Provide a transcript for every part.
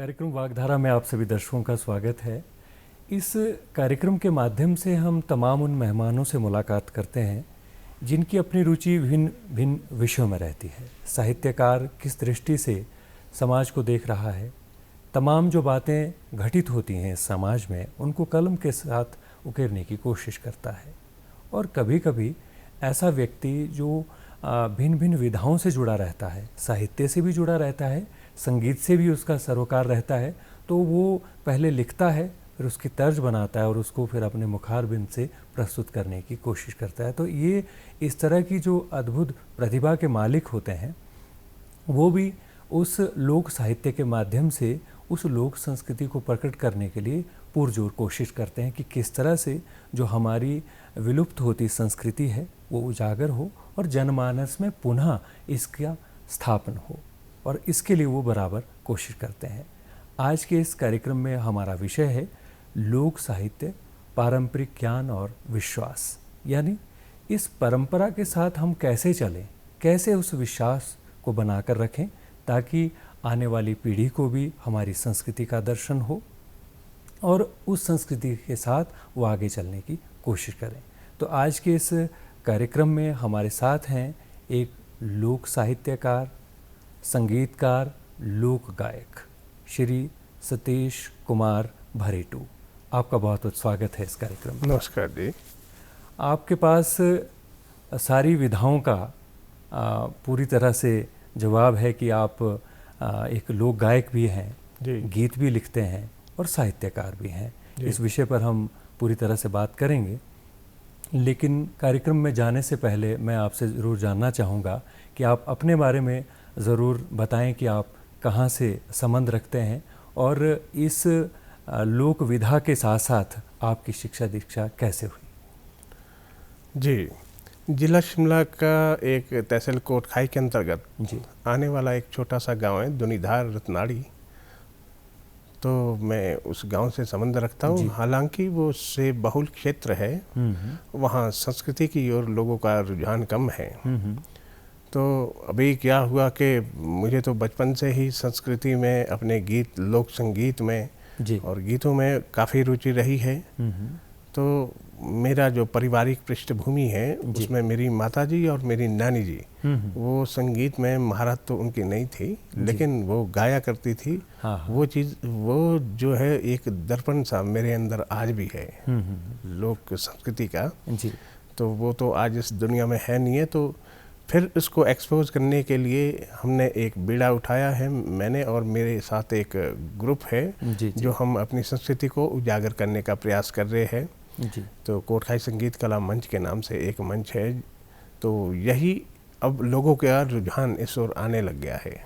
कार्यक्रम वागधारा में आप सभी दर्शकों का स्वागत है। इस कार्यक्रम के माध्यम से हम तमाम उन मेहमानों से मुलाकात करते हैं जिनकी अपनी रुचि भिन्न भिन्न विषयों में रहती है। साहित्यकार किस दृष्टि से समाज को देख रहा है, तमाम जो बातें घटित होती हैं इस समाज में उनको कलम के साथ उकेरने की कोशिश करता है। और कभी कभी ऐसा व्यक्ति जो भिन्न भिन्न विधाओं से जुड़ा रहता है, साहित्य से भी जुड़ा रहता है, संगीत से भी उसका सरोकार रहता है, तो वो पहले लिखता है, फिर उसकी तर्ज बनाता है और उसको फिर अपने मुखारबिंद से प्रस्तुत करने की कोशिश करता है। तो ये इस तरह की जो अद्भुत प्रतिभा के मालिक होते हैं वो भी उस लोक साहित्य के माध्यम से उस लोक संस्कृति को प्रकट करने के लिए पुरजोर कोशिश करते हैं कि किस तरह से जो हमारी विलुप्त होती संस्कृति है वो उजागर हो और जनमानस में पुनः इसका स्थापन हो, और इसके लिए वो बराबर कोशिश करते हैं। आज के इस कार्यक्रम में हमारा विषय है लोक साहित्य, पारंपरिक ज्ञान और विश्वास, यानी इस परंपरा के साथ हम कैसे चलें, कैसे उस विश्वास को बनाकर रखें ताकि आने वाली पीढ़ी को भी हमारी संस्कृति का दर्शन हो और उस संस्कृति के साथ वो आगे चलने की कोशिश करें। तो आज के इस कार्यक्रम में हमारे साथ हैं एक लोक साहित्यकार, संगीतकार, लोक गायक श्री सतीश कुमार भरेटू। आपका बहुत बहुत स्वागत है इस कार्यक्रम में। नमस्कार जी। आपके पास सारी विधाओं का पूरी तरह से जवाब है कि आप एक लोक गायक भी हैं, गीत भी लिखते हैं और साहित्यकार भी हैं। इस विषय पर हम पूरी तरह से बात करेंगे, लेकिन कार्यक्रम में जाने से पहले मैं आपसे ज़रूर जानना चाहूँगा कि आप अपने बारे में ज़रूर बताएं कि आप कहाँ से संबंध रखते हैं और इस लोक विधा के साथ साथ आपकी शिक्षा दीक्षा कैसे हुई। जी, जिला शिमला का एक तहसील कोटखाई के अंतर्गत आने वाला एक छोटा सा गांव है दुनीधार रतनाड़ी। तो मैं उस गांव से संबंध रखता हूँ। हालांकि वो से बहुल क्षेत्र है, वहाँ संस्कृति की ओर लोगों का रुझान कम है। तो अभी क्या हुआ कि मुझे तो बचपन से ही संस्कृति में, अपने गीत, लोक संगीत में और गीतों में काफ़ी रुचि रही है। तो मेरा जो पारिवारिक पृष्ठभूमि है उसमें मेरी माताजी और मेरी नानी जी, वो संगीत में महारत तो उनकी नहीं थी, लेकिन वो गाया करती थी। वो चीज़, वो जो है एक दर्पण सा मेरे अंदर आज भी है लोक संस्कृति का। तो वो तो आज इस दुनिया में है नहीं है। तो फिर इसको एक्सपोज करने के लिए हमने एक बीड़ा उठाया है, मैंने और मेरे साथ एक ग्रुप है जो हम अपनी संस्कृति को उजागर करने का प्रयास कर रहे हैं। तो कोटखाई संगीत कला मंच के नाम से एक मंच है। तो यही अब लोगों का रुझान इस ओर आने लग गया है।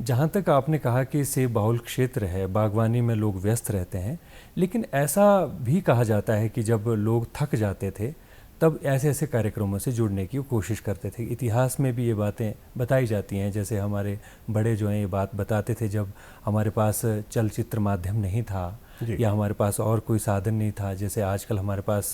जहाँ तक आपने कहा कि इसे बहुल क्षेत्र है, बागवानी में लोग व्यस्त रहते हैं, लेकिन ऐसा भी कहा जाता है कि जब लोग थक जाते थे तब ऐसे ऐसे कार्यक्रमों से जुड़ने की कोशिश करते थे। इतिहास में भी ये बातें बताई जाती हैं, जैसे हमारे बड़े जो हैं ये बात बताते थे, जब हमारे पास चलचित्र माध्यम नहीं था या हमारे पास और कोई साधन नहीं था, जैसे आजकल हमारे पास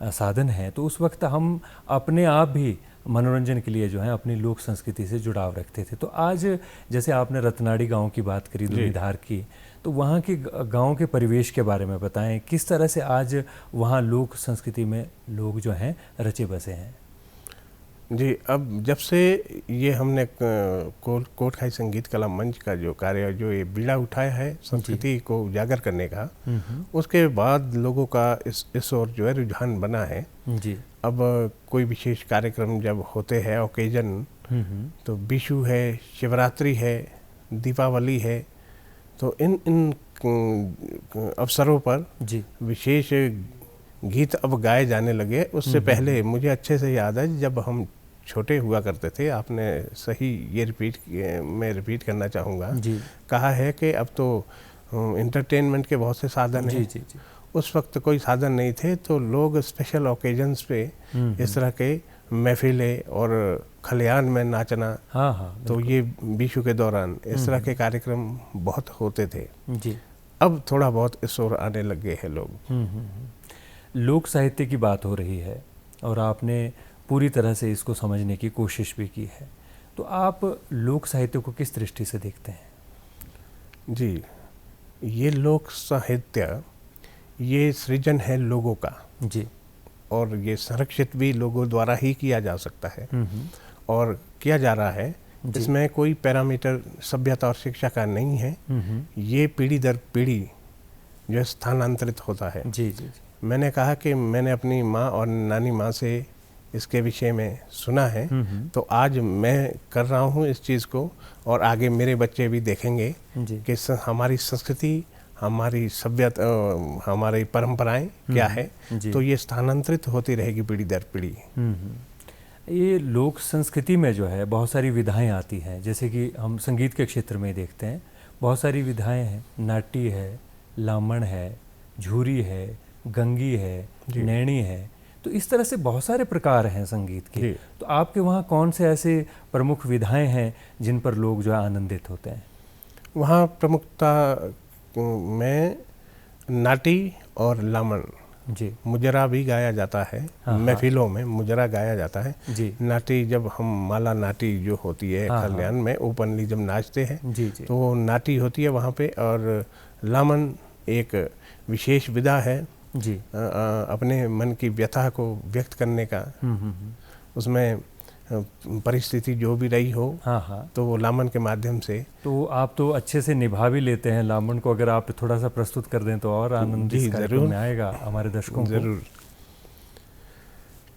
साधन है, तो उस वक्त हम अपने आप भी मनोरंजन के लिए जो है अपनी लोक संस्कृति से जुड़ाव रखते थे। तो आज जैसे आपने रतनाड़ी गांव की बात करी, दुनीधार की, तो वहाँ के गांव के परिवेश के बारे में बताएं, किस तरह से आज वहाँ लोक संस्कृति में लोग जो हैं रचे बसे हैं। जी, अब जब से ये हमने कोटखाई संगीत कला मंच का जो कार्य, जो ये बीड़ा उठाया है संस्कृति को उजागर करने का, उसके बाद लोगों का इस ओर जो है रुझान बना है। अब कोई विशेष कार्यक्रम जब होते हैं, ओकेजन, तो विशु है, शिवरात्रि है, दीपावली है, तो इन अवसरों पर विशेष गीत अब गाए जाने लगे। उससे पहले मुझे अच्छे से याद है जब हम छोटे हुआ करते थे, आपने सही ये रिपीट करना चाहूँगा, कहा है कि अब तो इंटरटेनमेंट के बहुत से साधन हैं। उस वक्त कोई साधन नहीं थे, तो लोग स्पेशल ओकेजन्स पे इस तरह के महफिलें और खलियान में नाचना, तो ये विशु के दौरान इस तरह के कार्यक्रम बहुत होते थे। अब थोड़ा बहुत इस ओर आने लग गए हैं लोग। लोक साहित्य की बात हो रही है और आपने पूरी तरह से इसको समझने की कोशिश भी की है, तो आप लोक साहित्य को किस दृष्टि से देखते हैं? जी, ये लोक साहित्य ये सृजन है लोगों का जी। और ये संरक्षित भी लोगों द्वारा ही किया जा सकता है और किया जा रहा है। इसमें कोई पैरामीटर सभ्यता और शिक्षा का नहीं है। ये पीढ़ी दर पीढ़ी जो स्थानांतरित होता है। जी जी जी। मैंने कहा कि मैंने अपनी माँ और नानी माँ से इसके विषय में सुना है, तो आज मैं कर रहा हूँ इस चीज़ को और आगे मेरे बच्चे भी देखेंगे कि हमारी संस्कृति, हमारी सभ्यता, हमारी परंपराएं क्या है, तो ये स्थानांतरित होती रहेगी पीढ़ी दर पीढ़ी। ये लोक संस्कृति में जो है बहुत सारी विधाएं आती हैं, जैसे कि हम संगीत के क्षेत्र में देखते हैं बहुत सारी विधाएं हैं। नाटी है, लामण है, झूरी है, गंगी है, नैणी है, तो इस तरह से बहुत सारे प्रकार हैं संगीत के। तो आपके वहाँ कौन से ऐसे प्रमुख विधाएं हैं जिन पर लोग जो है आनंदित होते हैं? वहाँ प्रमुखता में नाटी और लामण, जी, मुजरा भी गाया जाता है। महफिलों में मुजरा गाया जाता है जी। नाटी जब हम माला नाटी जो होती है कल्याण में ओपनली जब नाचते हैं जी जी। तो वो नाटी होती है वहाँ पे। और लामण एक विशेष विधा है जी। अपने मन की व्यथा को व्यक्त करने का। उसमें परिस्थिति जो भी रही हो तो वो लामण के माध्यम से। तो आप तो अच्छे से निभा भी लेते हैं लामण को, अगर आप थोड़ा सा प्रस्तुत कर दें तो और आनंद इस कार्यक्रम में आएगा हमारे दर्शकों को। जरूर।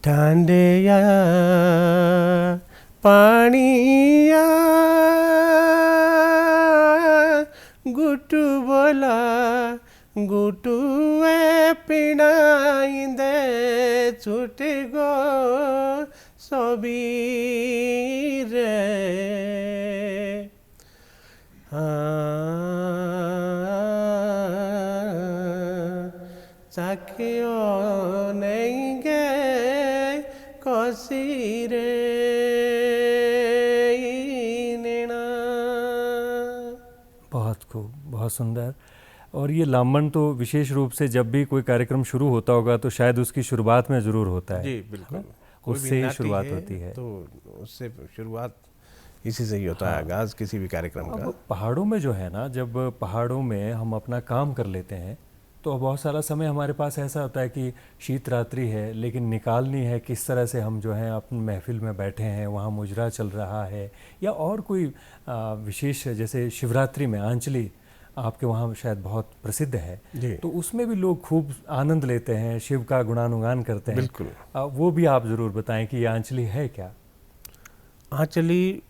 ठांडेया पानिया गुटू बोला गुटुए पिणाइंदे छूट गो सबीरे चाखियो नहीं गे कसीरे नेना। बहुत खूब, बहुत सुंदर। और ये लामण तो विशेष रूप से जब भी कोई कार्यक्रम शुरू होता होगा तो शायद उसकी शुरुआत में ज़रूर होता है। जी बिल्कुल, उससे ही शुरुआत होती है। तो उससे शुरुआत इसी से ही होता है, आगाज़ किसी भी कार्यक्रम का। अब पहाड़ों में जो है ना, जब पहाड़ों में हम अपना काम कर लेते हैं तो बहुत सारा समय हमारे पास ऐसा होता है कि शीत रात्रि है लेकिन निकालनी है किस तरह से। हम जो है अपनी महफिल में बैठे हैं, वहाँ मुजरा चल रहा है या और कोई विशेष, जैसे शिवरात्रि में आंचली आपके वहाँ शायद बहुत प्रसिद्ध है, तो उसमें भी लोग खूब आनंद लेते हैं, शिव का गुणानुगान करते हैं। बिल्कुल। वो भी आप ज़रूर बताएं कि ये आंचली है क्या? आंचली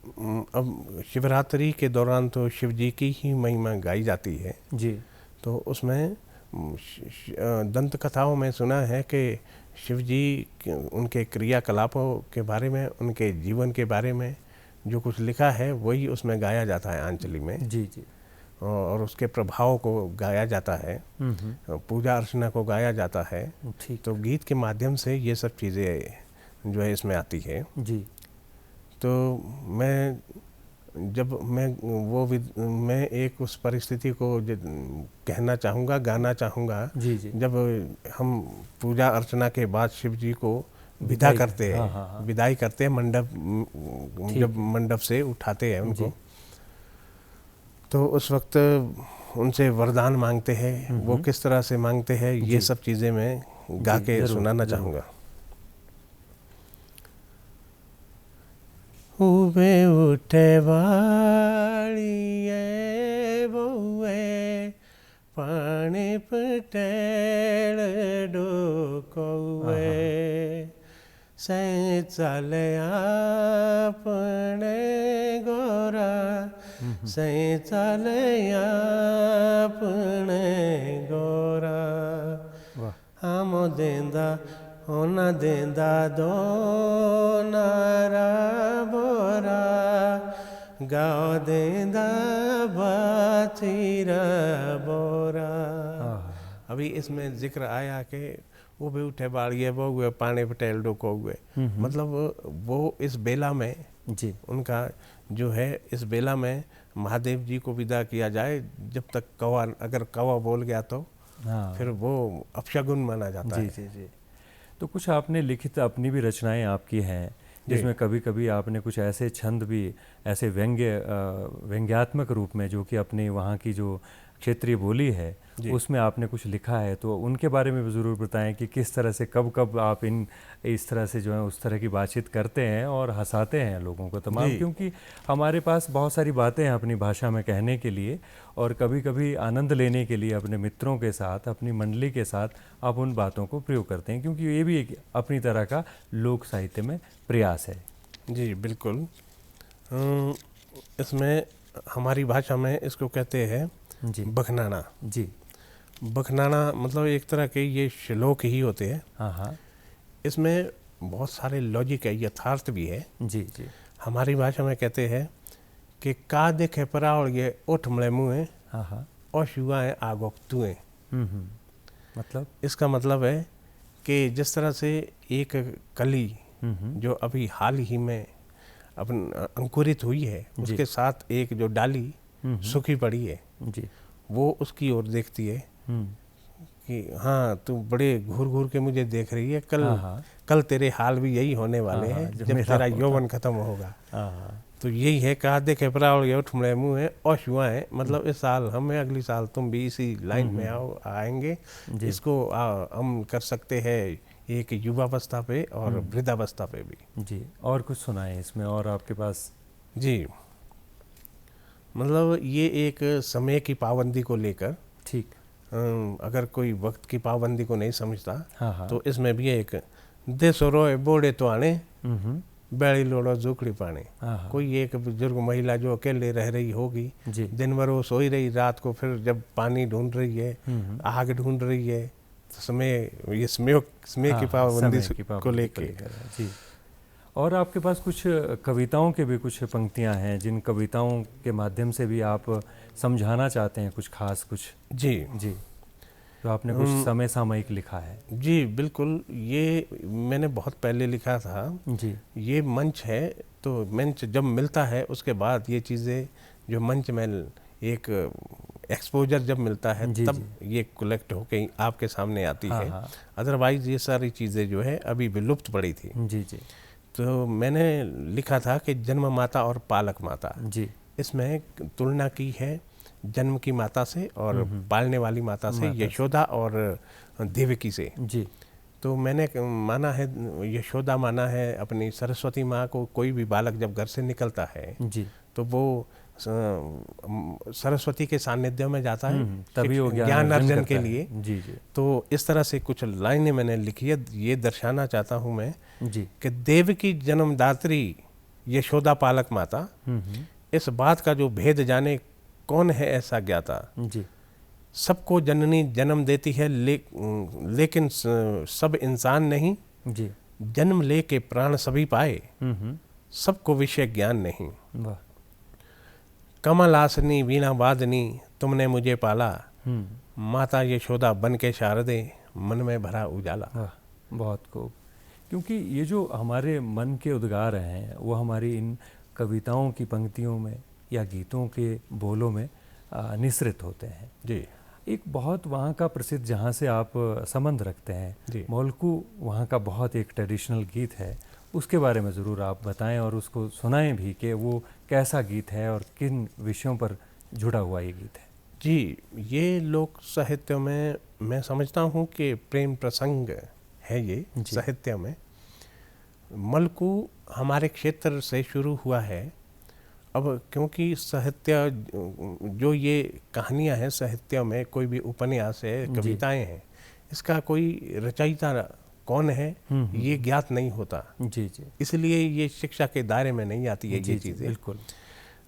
अब शिवरात्रि के दौरान तो शिव जी की ही महिमा गाई जाती है जी। तो उसमें दंत कथाओं में सुना है कि शिव जी उनके क्रियाकलापों के बारे में, उनके जीवन के बारे में जो कुछ लिखा है वही उसमें गाया जाता है आंचली में। जी जी। और उसके प्रभाव को गाया जाता है, पूजा अर्चना को गाया जाता है। तो गीत के माध्यम से ये सब चीज़ें जो है इसमें आती है। जी। तो मैं एक उस परिस्थिति को कहना चाहूँगा, गाना चाहूँगा। जी जी। जब हम पूजा अर्चना के बाद शिव जी को विदा करते हैं, विदाई करते हैं मंडप, जब मंडप से उठाते हैं उनको, तो उस वक्त उनसे वरदान मांगते हैं। वो किस तरह से मांगते हैं ये सब चीज़ें मैं गा के सुनाना चाहूँगा। उबे उठे वालिए बउए पानी पटेल डोकौए से चले अपने गोरा से चले अपने गोरा हम देंदा होना देंदा दो नारा बोरा गाओ देंदा बाचीरा बोरा। अभी इसमें जिक्र आया कि वो भी उठे बाड़िए बोगे पानी पटेल डोकोगे, मतलब वो इस बेला में जी उनका जो है, इस बेला में महादेव जी को विदा किया जाए। जब तक कौवा, अगर कौवा बोल गया तो फिर वो अपशगुन माना जाता है। जी जी जी। तो कुछ आपने लिखित अपनी भी रचनाएं आपकी हैं, जिसमें कभी कभी आपने कुछ ऐसे छंद भी, ऐसे व्यंग्यात्मक रूप में, जो कि अपनी वहाँ की जो क्षेत्रीय बोली है उसमें आपने कुछ लिखा है, तो उनके बारे में भी ज़रूर बताएं कि किस तरह से कब कब आप इस तरह से जो है उस तरह की बातचीत करते हैं और हंसाते हैं लोगों को तमाम, क्योंकि हमारे पास बहुत सारी बातें हैं अपनी भाषा में कहने के लिए, और कभी कभी आनंद लेने के लिए अपने मित्रों के साथ, अपनी मंडली के साथ आप उन बातों को प्रयोग करते हैं, क्योंकि ये भी एक अपनी तरह का लोक साहित्य में प्रयास है। जी बिल्कुल। इसमें हमारी भाषा में इसको कहते हैं जी बखनाना। जी। बखनाना मतलब एक तरह के ये श्लोक ही होते हैं। हाँ हाँ। इसमें बहुत सारे लॉजिक है, यथार्थ भी है। जी जी। हमारी भाषा में कहते हैं कि का देखे परावड़ ये उठ मले मुँह, हाँ हाँ। और शुआएँ आगोक तुएँ। मतलब इसका मतलब है कि जिस तरह से एक कली जो अभी हाल ही में अपन अंकुरित हुई है, उसके साथ एक जो डाली सूखी पड़ी है जी, वो उसकी ओर देखती है कि हाँ तू बड़े घूर घूर के मुझे देख रही है, कल तेरे हाल भी यही होने वाले हैं जब तेरा यौवन खत्म होगा। तो यही है, कहा देखे परावड़ उठ मरे मुँह है और शुआएँ, मतलब इस साल हमें, अगली साल तुम भी इसी लाइन में आएंगे। इसको हम कर सकते हैं एक युवावस्था पे और वृद्धावस्था पे भी। जी, और कुछ सुनाए इसमें, और आपके पास? जी, मतलब ये एक समय की पाबंदी को लेकर, ठीक, अगर कोई वक्त की पाबंदी को नहीं समझता तो इसमें भी एक देसो रोए बोड़े तो आने बैड़ी लोड़ो झुकड़ी पाने। कोई एक बुजुर्ग महिला जो अकेले रह रही होगी, दिन भर वो सोई रही, रात को फिर जब पानी ढूंढ रही है, आग ढूंढ रही है, तो समय की पाबंदी को लेकर। जी, और आपके पास कुछ कविताओं के भी कुछ पंक्तियां हैं, जिन कविताओं के माध्यम से भी आप समझाना चाहते हैं कुछ खास कुछ? जी जी, तो आपने कुछ समय सामयिक लिखा है? जी बिल्कुल, ये मैंने बहुत पहले लिखा था। जी, ये मंच है, तो मंच जब मिलता है उसके बाद ये चीज़ें जो मंच में एक एक्सपोजर जब मिलता है तब ये कलेक्ट होके आपके सामने आती है। अदरवाइज ये सारी चीज़ें जो है अभी विलुप्त पड़ी थी। जी जी। तो मैंने लिखा था कि जन्म माता और पालक माता, जी, इसमें तुलना की है जन्म की माता से और पालने वाली माता से, यशोदा और देवकी से। जी, तो मैंने माना है, यशोदा माना है अपनी सरस्वती माँ को। कोई भी बालक जब घर से निकलता है जी, तो वो सरस्वती के सानिध्य में जाता है तभी वो ज्ञान अर्जन के लिए। जी जी। तो इस तरह से कुछ लाइनें मैंने लिखी है। ये दर्शाना चाहता हूँ मैं जी कि देव की जन्मदात्री यशोदा पालक माता, इस बात का जो भेद जाने कौन है ऐसा ज्ञाता जी। सबको जननी जन्म देती है लेकिन सब इंसान नहीं जी। जन्म ले के प्राण सभी पाए, सबको विषय ज्ञान नहीं। वाह। कमलासनी वीणा वादनी तुमने मुझे पाला, माता यशोदा बन के शारदे मन में भरा उजाला। बहुत खूब, क्योंकि ये जो हमारे मन के उद्गार हैं वो हमारी इन कविताओं की पंक्तियों में या गीतों के बोलों में निसृत होते हैं जी। एक बहुत वहाँ का प्रसिद्ध, जहाँ से आप संबंध रखते हैं, मोलकू, वहाँ का बहुत एक ट्रेडिशनल गीत है, उसके बारे में ज़रूर आप बताएं और उसको सुनाएं भी कि वो कैसा गीत है और किन विषयों पर जुड़ा हुआ ये गीत है। जी, ये लोक साहित्य में मैं समझता हूँ कि प्रेम प्रसंग है ये साहित्य में। मलकू हमारे क्षेत्र से शुरू हुआ है। अब क्योंकि साहित्य जो ये कहानियाँ हैं, साहित्य में कोई भी उपन्यास है, कविताएं हैं, इसका कोई रचयिता कौन है ये ज्ञात नहीं होता जी जी। इसलिए ये शिक्षा के दायरे में नहीं आती है ये चीज़ें। बिल्कुल।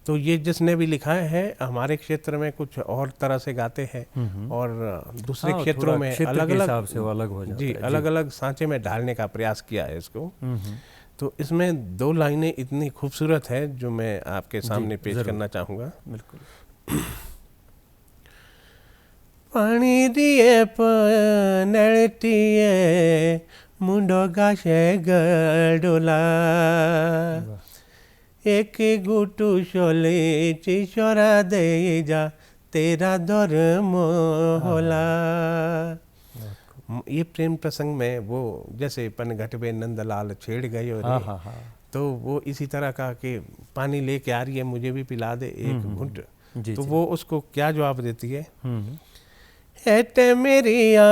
तो ये जिसने भी लिखा है हमारे क्षेत्र में कुछ और तरह से गाते हैं और दूसरे क्षेत्रों में अलग अलग से अलग हो जाता जी, अलग अलग सांचे में ढालने का प्रयास किया है इसको। तो इसमें दो लाइनें इतनी खूबसूरत है जो मैं आपके सामने पेश करना चाहूँगा। बिल्कुल। पानी दिए नलटिए मुंडो गाशे गडोला, एक गुटू शोले चिशोरा दे जा तेरा धर्म होला। ये प्रेम प्रसंग में वो जैसे पनघट में नंदलाल छेड़ गए और तो वो इसी तरह का कि पानी लेके आ रही है, मुझे भी पिला दे एक घुंट। जी, तो जी। वो उसको क्या जवाब देती है, हम्म, हेट मेरिया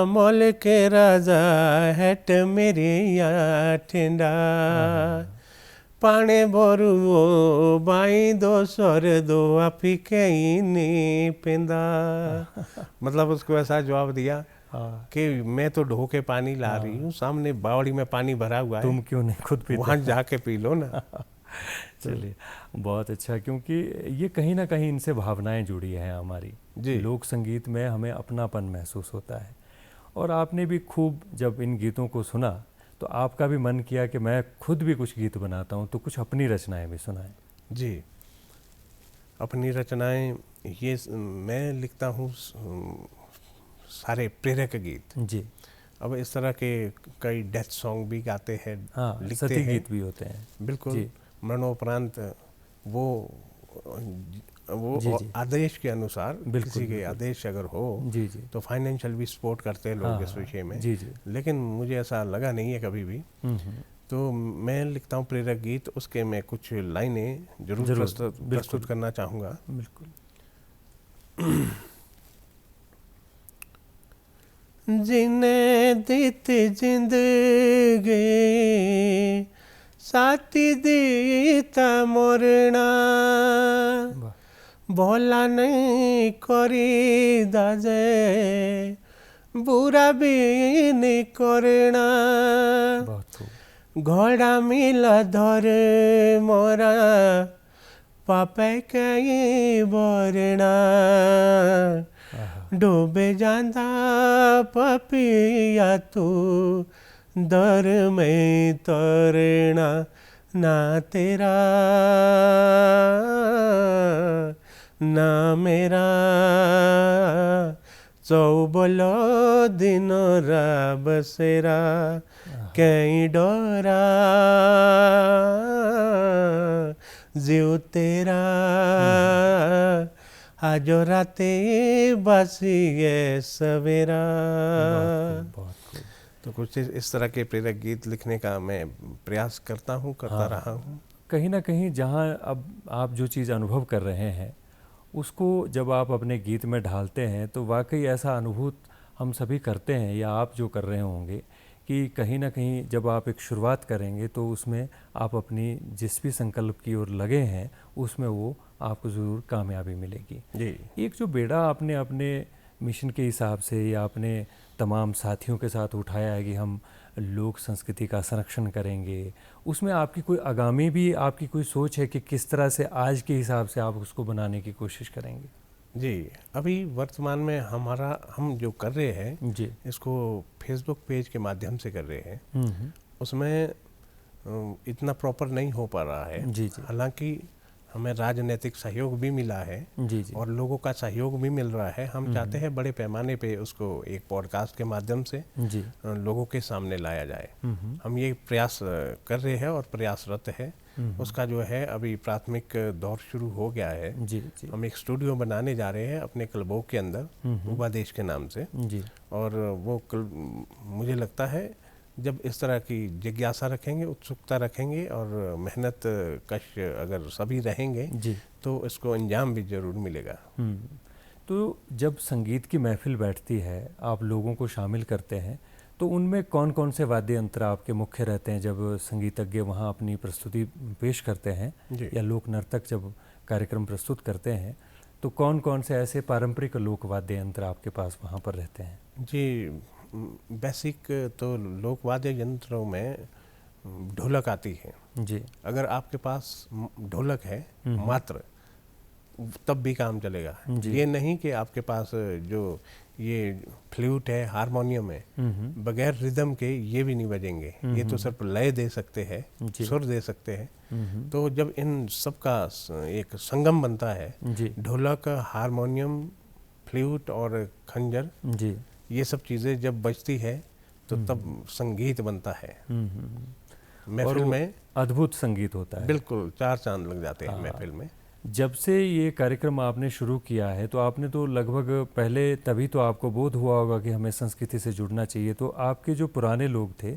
मोल के राजा, हेट मेरिया ठेंडा, पाने बोरू बाई दो सर दो आपी कहीं नहीं पेंदा। मतलब उसको ऐसा जवाब दिया हाँ, कि मैं तो ढो के पानी ला रही हूँ, सामने बावड़ी में पानी भरा हुआ है, तुम क्यों नहीं खुद पीते? वहाँ जाके पी लो ना। चलिए, बहुत अच्छा, क्योंकि ये कहीं ना कहीं इनसे भावनाएं जुड़ी हैं हमारी। जी लोक संगीत में हमें अपनापन महसूस होता है। और आपने भी खूब जब इन गीतों को सुना तो आपका भी मन किया कि मैं खुद भी कुछ गीत बनाता हूँ, तो कुछ अपनी रचनाएं भी सुनाएं। जी, अपनी रचनाएं ये मैं लिखता हूँ सारे प्रेरक गीत। जी, अब इस तरह के कई डेथ सॉन्ग भी गाते हैं, हाँ, लिखते सती हैं। गीत भी होते हैं। बिल्कुल, जी, मरणोपरांत वो जी, जी, आदेश के अनुसार, बिल्कुल, किसी के बिल्कुल। आदेश अगर हो जी, जी, तो फाइनेंशियल भी सपोर्ट करते हैं हाँ, लोग इस हाँ, विषय में। जी, जी, लेकिन मुझे ऐसा लगा नहीं है कभी भी। तो मैं लिखता हूँ प्रेरक गीत, उसके मैं कुछ लाइनें जरूर जरूर, प्रस्तुत करना चाहूँगा। बिल्कुल। जिन्हें दीती जिंदगी साथी दीता मोरना, वाह, भोला नहीं करी दाजे बुरा भी नहीं करना, बहुत खूब। घोड़ा मिला धरे मोरा पापे कहीं बोरना, आहा, डूबे जांदा पपिया तू दर में तरना, ना तेरा ना मेरा चौबलो दिन रा बसेरा कहीं डोरा जीव तेरा आज राते बासिए सवेरा। बहुत खूब, बहुत खूब। तो कुछ इस तरह के प्रेरक गीत लिखने का मैं प्रयास करता हाँ, रहा हूँ। कहीं ना कहीं जहाँ अब आप जो चीज़ अनुभव कर रहे हैं उसको जब आप अपने गीत में ढालते हैं तो वाकई ऐसा अनुभूत हम सभी करते हैं, या आप जो कर रहे होंगे, कि कहीं ना कहीं जब आप एक शुरुआत करेंगे तो उसमें आप अपनी जिस भी संकल्प की ओर लगे हैं उसमें वो आपको ज़रूर कामयाबी मिलेगी। जी एक जो बेड़ा आपने अपने मिशन के हिसाब से या अपने तमाम साथियों के साथ उठाया है कि हम लोक संस्कृति का संरक्षण करेंगे, उसमें आपकी कोई आगामी भी आपकी कोई सोच है कि किस तरह से आज के हिसाब से आप उसको बनाने की कोशिश करेंगे? जी, अभी वर्तमान में हम जो कर रहे हैं जी, इसको फेसबुक पेज के माध्यम से कर रहे हैं। हम्म, उसमें इतना प्रॉपर नहीं हो पा रहा है। जी, जी, हालांकि हमें राजनीतिक सहयोग भी मिला है जी, जी, और लोगों का सहयोग भी मिल रहा है। हम चाहते हैं बड़े पैमाने पे उसको एक पॉडकास्ट के माध्यम से जी, लोगों के सामने लाया जाए। हम्म, हम ये प्रयास कर रहे हैं और प्रयासरत है। उसका जो है अभी प्राथमिक दौर शुरू हो गया है। जी, जी, हम एक स्टूडियो बनाने जा रहे हैं अपने क्लबों के अंदर, उपादेश के नाम से। जी, और वो मुझे लगता है जब इस तरह की जिज्ञासा रखेंगे, उत्सुकता रखेंगे और मेहनत कश अगर सभी रहेंगे जी, तो इसको अंजाम भी ज़रूर मिलेगा। तो जब संगीत की महफिल बैठती है, आप लोगों को शामिल करते हैं, तो उनमें कौन कौन से वाद्य यंत्र आपके मुख्य रहते हैं जब संगीतज्ञ वहाँ अपनी प्रस्तुति पेश करते हैं, जी या लोक नर्तक जब कार्यक्रम प्रस्तुत करते हैं, तो कौन कौन से ऐसे पारंपरिक लोक वाद्य यंत्र आपके पास वहाँ पर रहते हैं? जी, बेसिक तो लोक वाद्य यंत्रों में ढोलक आती है। जी, अगर आपके पास ढोलक है मात्र, तब भी काम चलेगा। जी, ये नहीं कि आपके पास जो ये फ्लूट है, हारमोनियम है, बगैर रिदम के ये भी नहीं बजेंगे। ये तो सिर्फ लय दे सकते हैं, जी, सुर दे सकते हैं। तो जब इन सब का एक संगम बनता है, जी, ढोलक, हारमोनियम, फ्लूट और खंजर, जी, ये सब चीज़ें जब बजती है तो तब संगीत बनता है। और महफिल वो में अद्भुत संगीत होता है। बिल्कुल 4 चांद लग जाते हैं हाँ। महफिल में। जब से ये कार्यक्रम आपने शुरू किया है तो आपने तो लगभग पहले तभी तो आपको बोध हुआ होगा कि हमें संस्कृति से जुड़ना चाहिए, तो आपके जो पुराने लोग थे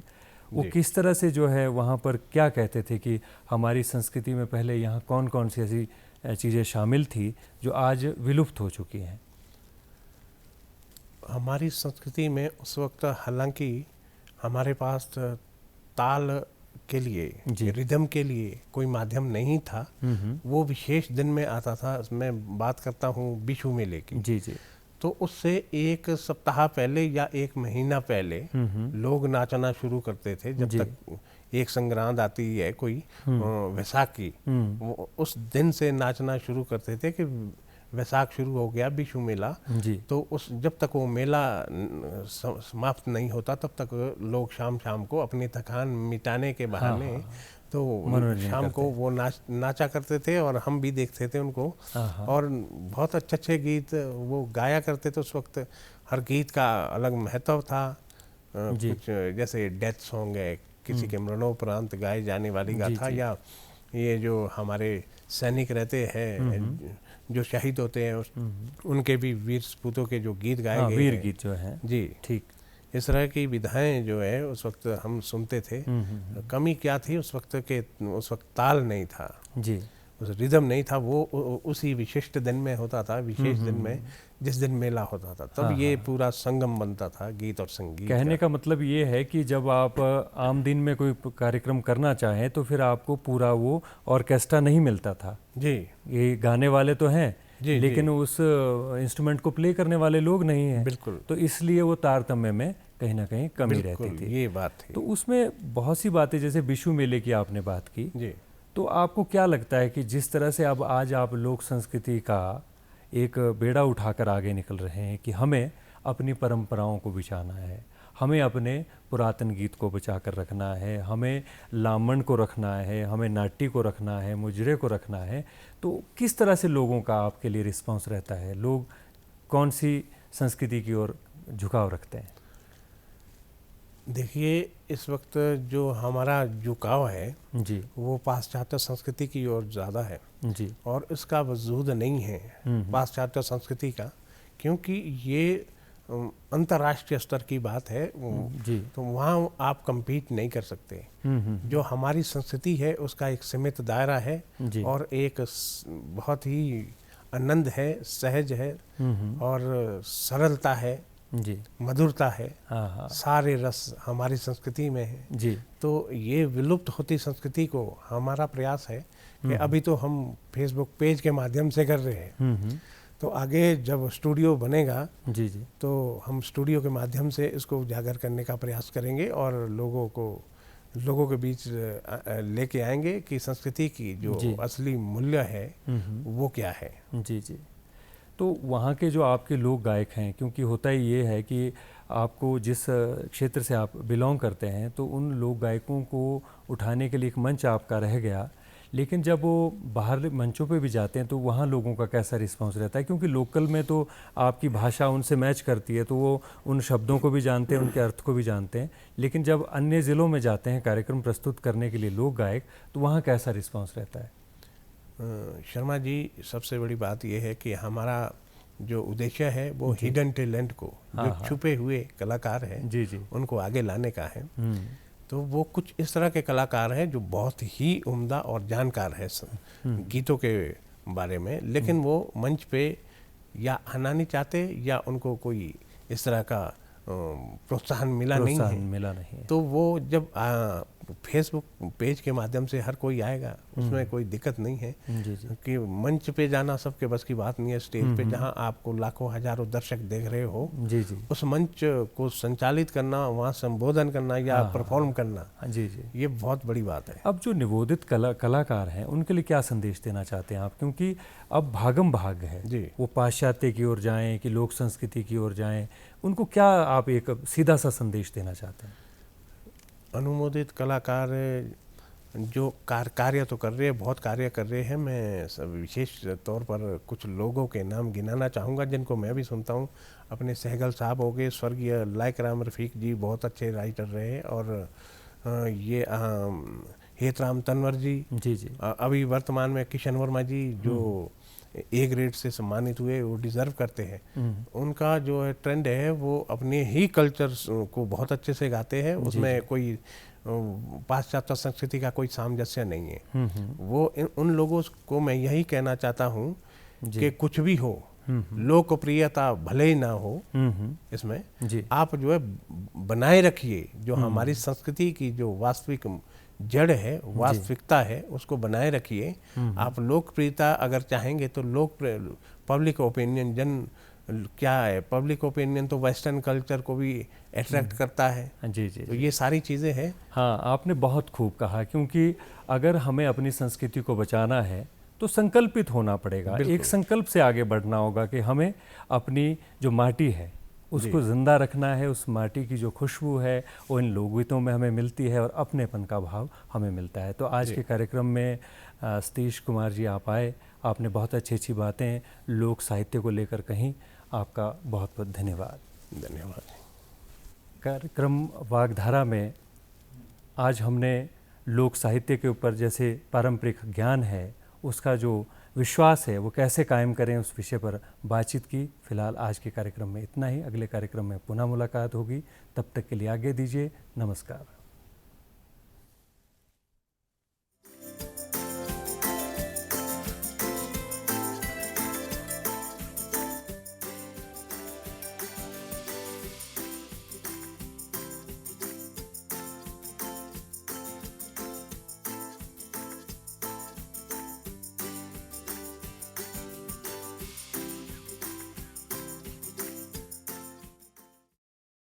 वो किस तरह से जो है वहाँ पर क्या कहते थे कि हमारी संस्कृति में पहले यहाँ कौन कौन सी ऐसी चीज़ें शामिल थी जो आज विलुप्त हो चुकी हैं? हमारी संस्कृति में उस वक्त हालांकि हमारे पास ताल के लिए, रिदम के लिए कोई माध्यम नहीं था। वो विशेष दिन में आता था। मैं बात करता हूँ बिशु मेले की। जी जी। तो उससे एक सप्ताह पहले या एक महीना पहले लोग नाचना शुरू करते थे। जब तक एक संग्रांद आती है कोई वैसाख की, उस दिन से नाचना शुरू करते थे कि वैसाख शुरू हो गया, बिशु मेला। तो उस जब तक वो मेला समाप्त नहीं होता तब तक लोग शाम शाम को अपनी थकान मिटाने के बहाने तो शाम को वो नाचा करते थे और हम भी देखते थे उनको। और बहुत अच्छे अच्छे गीत वो गाया करते थे। उस वक्त हर गीत का अलग महत्व था। कुछ जैसे डेथ सॉन्ग है, किसी के मरणोपरांत गाए जाने वाली गाथा, या ये जो हमारे सैनिक रहते हैं जो शहीद होते हैं उनके भी वीर सपूतों के जो गीत गाए गए, वीर गीत जो है जी, ठीक, इस तरह की विधाएं जो है उस वक्त हम सुनते थे। कमी क्या थी उस वक्त के, उस वक्त ताल नहीं था जी, उस रिदम नहीं था। वो उसी विशिष्ट दिन में होता था, विशेष दिन में, जिस दिन मेला होता था तब ये पूरा संगम बनता था गीत और संगीत। कहने का मतलब ये है कि जब आप आम दिन में कोई कार्यक्रम करना चाहें तो फिर आपको पूरा वो ऑर्केस्ट्रा नहीं मिलता था। जी, ये गाने वाले तो हैं लेकिन उस इंस्ट्रूमेंट को प्ले करने वाले लोग नहीं हैं। बिल्कुल। तो इसलिए वो तारतम्य में कहीं ना कहीं कमी रहती थी। ये बात थी। तो उसमें बहुत सी बातें, जैसे बिशु मेले की आपने बात की जी, तो आपको क्या लगता है कि जिस तरह से अब आज आप लोक संस्कृति का एक बेड़ा उठाकर आगे निकल रहे हैं कि हमें अपनी परंपराओं को बचाना है, हमें अपने पुरातन गीत को बचा कर रखना है, हमें लामण को रखना है, हमें नाट्य को रखना है, मुजरे को रखना है, तो किस तरह से लोगों का आपके लिए रिस्पांस रहता है? लोग कौन सी संस्कृति की ओर झुकाव रखते हैं? देखिए, इस वक्त जो हमारा झुकाव है जी, वो पाश्चात्य संस्कृति की ओर ज़्यादा है जी, और इसका वजूद नहीं है पाश्चात्य संस्कृति का, क्योंकि ये अंतर्राष्ट्रीय स्तर की बात है जी, तो वहाँ आप compete नहीं कर सकते। जो हमारी संस्कृति है उसका एक सीमित दायरा है और एक बहुत ही आनंद है, सहज है और सरलता है जी, मधुरता है। हाँ, सारे रस हमारी संस्कृति में है जी। तो ये विलुप्त होती संस्कृति को हमारा प्रयास है कि अभी तो हम फेसबुक पेज के माध्यम से कर रहे हैं, तो आगे जब स्टूडियो बनेगा जी, जी, तो हम स्टूडियो के माध्यम से इसको उजागर करने का प्रयास करेंगे और लोगों के बीच लेके आएंगे कि संस्कृति की जो असली मूल्य है वो क्या है। जी, जी। तो वहाँ के जो आपके लोक गायक हैं, क्योंकि होता ही ये है कि आपको जिस क्षेत्र से आप बिलोंग करते हैं तो उन लोक गायकों को उठाने के लिए एक मंच आपका रह गया, लेकिन जब वो बाहर मंचों पे भी जाते हैं तो वहाँ लोगों का कैसा रिस्पांस रहता है? क्योंकि लोकल में तो आपकी भाषा उनसे मैच करती है तो वो उन शब्दों को भी जानते हैं, उनके अर्थ को भी जानते हैं, लेकिन जब अन्य ज़िलों में जाते हैं कार्यक्रम प्रस्तुत करने के लिए लोक गायक, तो वहाँ कैसा रिस्पांस रहता है? शर्मा जी, सबसे बड़ी बात यह है कि हमारा जो उद्देश्य है वो हिडन टैलेंट को, जो छुपे हुए कलाकार हैं, जी, जी, उनको आगे लाने का है। तो वो कुछ इस तरह के कलाकार हैं जो बहुत ही उम्दा और जानकार है गीतों के बारे में, लेकिन वो मंच पे या आना नहीं चाहते या उनको कोई इस तरह का प्रोत्साहन मिला नहीं है। तो वो जब फेसबुक पेज के माध्यम से हर कोई आएगा, उसमें कोई दिक्कत नहीं है कि मंच पे जाना सबके बस की बात नहीं है। स्टेज पे जहां आपको लाखों हजारों दर्शक देख रहे हो, उस मंच को संचालित करना, वहां संबोधन करना या परफॉर्म करना, ये बहुत बड़ी बात है। अब जो निवोदित कलाकार हैं उनके लिए क्या संदेश देना चाहते हैं आप? क्योंकि अब भागम भाग है, वो पाश्चात्य की ओर जाएं कि लोक संस्कृति की ओर जाएं, उनको क्या आप एक सीधा सा संदेश देना चाहते हैं? अनुमोदित कलाकार जो कार्य तो कर रहे हैं, बहुत कार्य कर रहे हैं। मैं विशेष तौर पर कुछ लोगों के नाम गिनाना चाहूँगा जिनको मैं भी सुनता हूँ। अपने सहगल साहब हो गए, स्वर्गीय लाइक राम रफ़ीक जी बहुत अच्छे राइटर रहे, और ये हेतराम तनवर जी, अभी वर्तमान में किशन वर्मा जी जो ए ग्रेड से सम्मानित हुए, वो डिज़र्व करते हैं। उनका जो है ट्रेंड है वो अपने ही कल्चर को बहुत अच्छे से गाते हैं, उसमें कोई पाश्चात्य संस्कृति का कोई सामंजस्य नहीं है। वो उन लोगों को मैं यही कहना चाहता हूँ कि कुछ भी हो, लोकप्रियता भले ही ना हो इसमें, आप जो है बनाए रखिए जो हमारी संस्कृति की जो वास्तविक जड़ है, वास्तविकता है, उसको बनाए रखिए। आप लोकप्रियता अगर चाहेंगे तो पब्लिक ओपिनियन, क्या है, पब्लिक ओपिनियन तो वेस्टर्न कल्चर को भी अट्रैक्ट करता है। जी जी, तो ये सारी चीज़ें हैं। हाँ, आपने बहुत खूब कहा, क्योंकि अगर हमें अपनी संस्कृति को बचाना है तो संकल्पित होना पड़ेगा, एक संकल्प से आगे बढ़ना होगा कि हमें अपनी जो माटी है उसको ज़िंदा रखना है। उस माटी की जो खुशबू है वो इन लोकगीतों में हमें मिलती है और अपनेपन का भाव हमें मिलता है। तो आज के कार्यक्रम में सतीश कुमार जी आप आए, आपने बहुत अच्छी अच्छी बातें लोक साहित्य को लेकर कहीं, आपका बहुत बहुत धन्यवाद। धन्यवाद। कार्यक्रम वागधारा में आज हमने लोक साहित्य के ऊपर जैसे पारंपरिक ज्ञान है, उसका जो विश्वास है वो कैसे कायम करें, उस विषय पर बातचीत की। फिलहाल आज के कार्यक्रम में इतना ही। अगले कार्यक्रम में पुनः मुलाकात होगी, तब तक के लिए आज्ञा दीजिए। नमस्कार।